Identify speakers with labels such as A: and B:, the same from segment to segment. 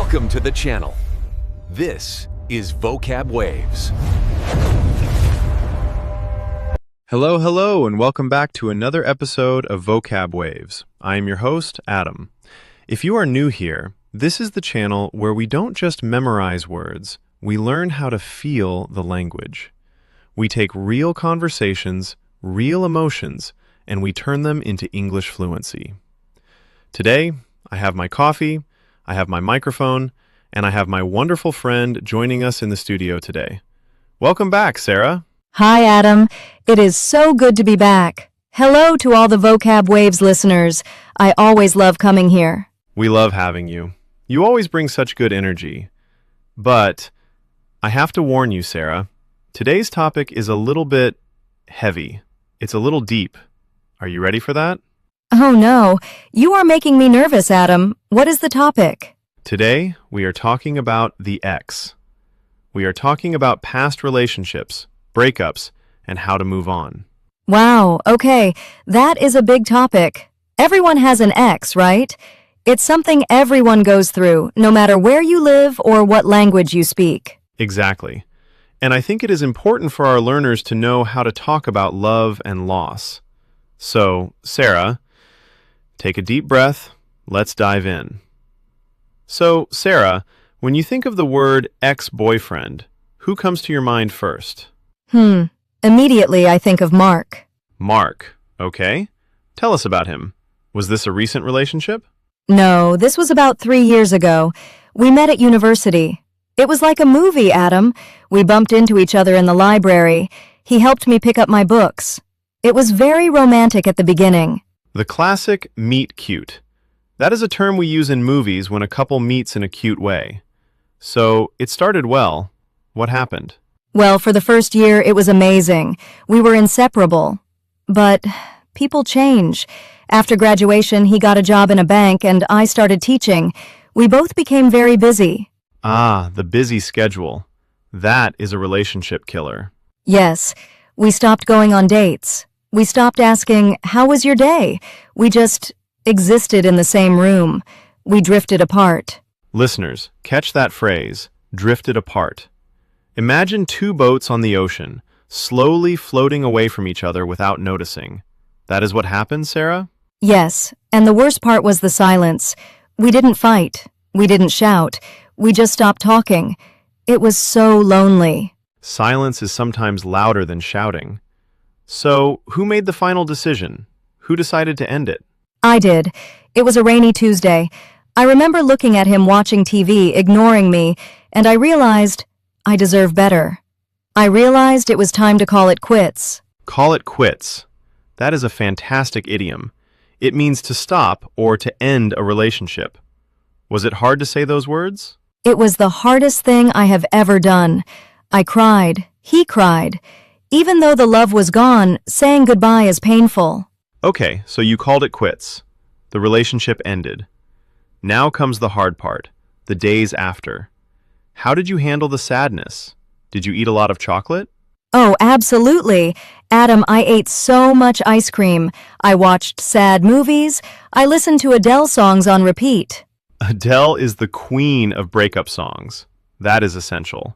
A: Welcome to the channel. This is Vocab Waves.
B: Hello, and welcome back to another episode of Vocab Waves. I am your host, Adam. If you are new here, this is the channel where we don't just memorize words, we learn how to feel the language. We take real conversations, real emotions, and we turn them into English fluency. Today, I have my coffee, I have my microphone, and I have my wonderful friend joining us in the studio today. Welcome back, Sara.
C: Hi, Adam. It is so good to be back. Hello to all the Vocab Waves listeners. I always love coming here.
B: We love having you. You always bring such good energy. But I have to warn you, Sara, today's topic is a little bit heavy. It's a little deep. Are you ready for that?
C: Oh no, you are making me nervous, Adam. What is the topic?
B: Today, we are talking about the ex. We are talking about past relationships, breakups, and how to move on.
C: Wow, okay, that is a big topic. Everyone has an ex, right? It's something everyone goes through, no matter where you live or what language you speak.
B: Exactly. And I think it is important for our learners to know how to talk about love and loss. So, Sara, take a deep breath. Let's dive in. So, Sara, when you think of the word ex-boyfriend, who comes to your mind first?
C: Immediately I think of Mark.
B: Mark, okay. Tell us about him. Was this a recent relationship?
C: No, this was about 3 years ago. We met at university. It was like a movie, Adam. We bumped into each other in the library. He helped me pick up my books. It was very romantic at the beginning.
B: The classic meet cute. That is a term we use in movies when a couple meets in a cute way. So, it started well. What happened?
C: Well, for the first year, it was amazing. We were inseparable. But people change. After graduation, he got a job in a bank and I started teaching. We both became very busy.
B: Ah, the busy schedule. That is a relationship killer.
C: Yes, we stopped going on dates. We stopped asking, "How was your day?" We just existed in the same room. We drifted apart.
B: Listeners, catch that phrase, drifted apart. Imagine two boats on the ocean, slowly floating away from each other without noticing. That is what happened, Sara?
C: Yes, and the worst part was the silence. We didn't fight. We didn't shout. We just stopped talking. It was so lonely.
B: Silence is sometimes louder than shouting. So, who made the final decision? Who decided to end it?
C: I did. It was a rainy Tuesday. I remember looking at him watching TV, ignoring me, and I realized I deserve better. I realized it was time to call it quits.
B: Call it quits. That is a fantastic idiom. It means to stop or to end a relationship. Was it hard to say those words?
C: It was the hardest thing I have ever done. I cried. He cried. Even though the love was gone, saying goodbye is painful.
B: Okay, so you called it quits. The relationship ended. Now comes the hard part, the days after. How did you handle the sadness? Did you eat a lot of chocolate?
C: Oh, absolutely. Adam, I ate so much ice cream. I watched sad movies. I listened to Adele songs on repeat.
B: Adele is the queen of breakup songs. That is essential.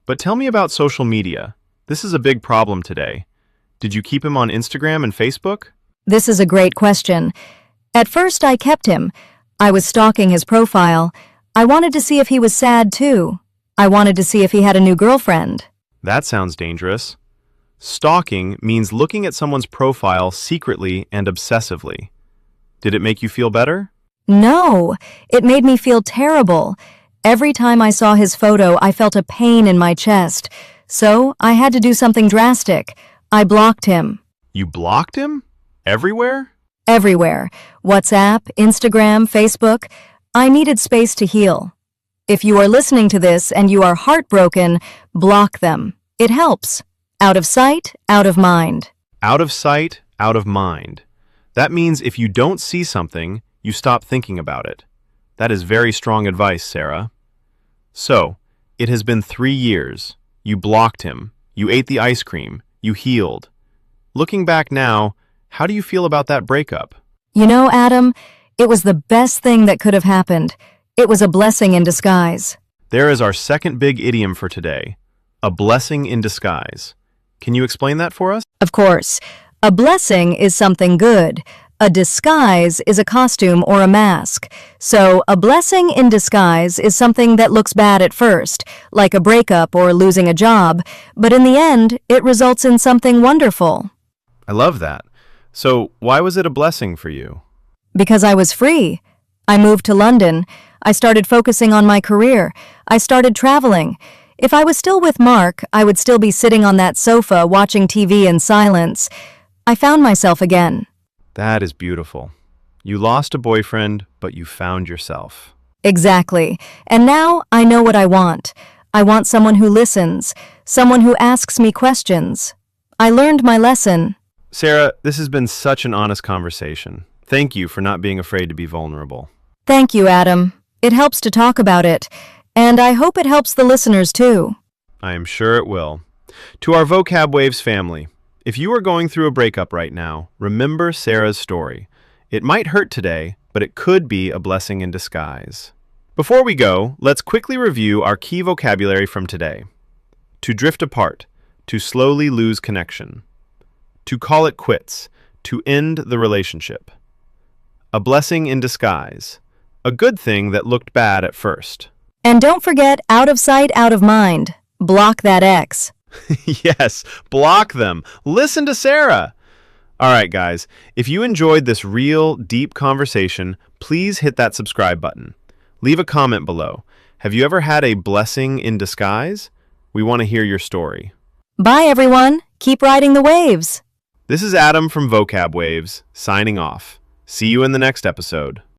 B: But tell me about social media. This is a big problem today. Did you keep him on Instagram and Facebook?
C: This is a great question. At first, I kept him. I was stalking his profile. I wanted to see if he was sad, too. I wanted to see if he had a new girlfriend.
B: That sounds dangerous. Stalking means looking at someone's profile secretly and obsessively. Did it make you feel better?
C: No, it made me feel terrible. Every time I saw his photo, I felt a pain in my chest. So I had to do something drastic. I blocked him.
B: You blocked him? Everywhere?
C: Everywhere. WhatsApp, Instagram, Facebook. I needed space to heal. If you are listening to this and you are heartbroken, block them. It helps. Out of sight, out of mind.
B: Out of sight, out of mind. That means if you don't see something, you stop thinking about it. That is very strong advice, Sara. So, it has been 3 years. You blocked him. You ate the ice cream. You healed. Looking back now, how do you feel about that breakup?
C: You know, Adam, it was the best thing that could have happened. It was a blessing in disguise.
B: There is our second big idiom for today, a blessing in disguise. Can you explain that for us?
C: Of course, a blessing is something good. A disguise is a costume or a mask. So, a blessing in disguise is something that looks bad at first, like a breakup or losing a job, but in the end, it results in something wonderful.
B: I love that. So, why was it a blessing for you?
C: Because I was free. I moved to London. I started focusing on my career. I started traveling. If I was still with Mark, I would still be sitting on that sofa watching TV in silence. I found myself again.
B: That is beautiful. You lost a boyfriend, but you found yourself.
C: Exactly. And now I know what I want. I want someone who listens, someone who asks me questions. I learned my lesson.
B: Sarah, this has been such an honest conversation. Thank you for not being afraid to be vulnerable.
C: Thank you, Adam. It helps to talk about it, and I hope it helps the listeners too.
B: I am sure it will. To our Vocab Waves family, if you are going through a breakup right now, remember Sarah's story. It might hurt today, but it could be a blessing in disguise. Before we go, let's quickly review our key vocabulary from today. To drift apart, to slowly lose connection. To call it quits, to end the relationship. A blessing in disguise, a good thing that looked bad at first.
C: And don't forget, out of sight, out of mind. Block that ex.
B: Yes, block them. Listen to Sarah. All right, guys, if you enjoyed this real, deep conversation, please hit that subscribe button. Leave a comment below. Have you ever had a blessing in disguise? We want to hear your story.
C: Bye, everyone. Keep riding the waves.
B: This is Adam from Vocab Waves, signing off. See you in the next episode.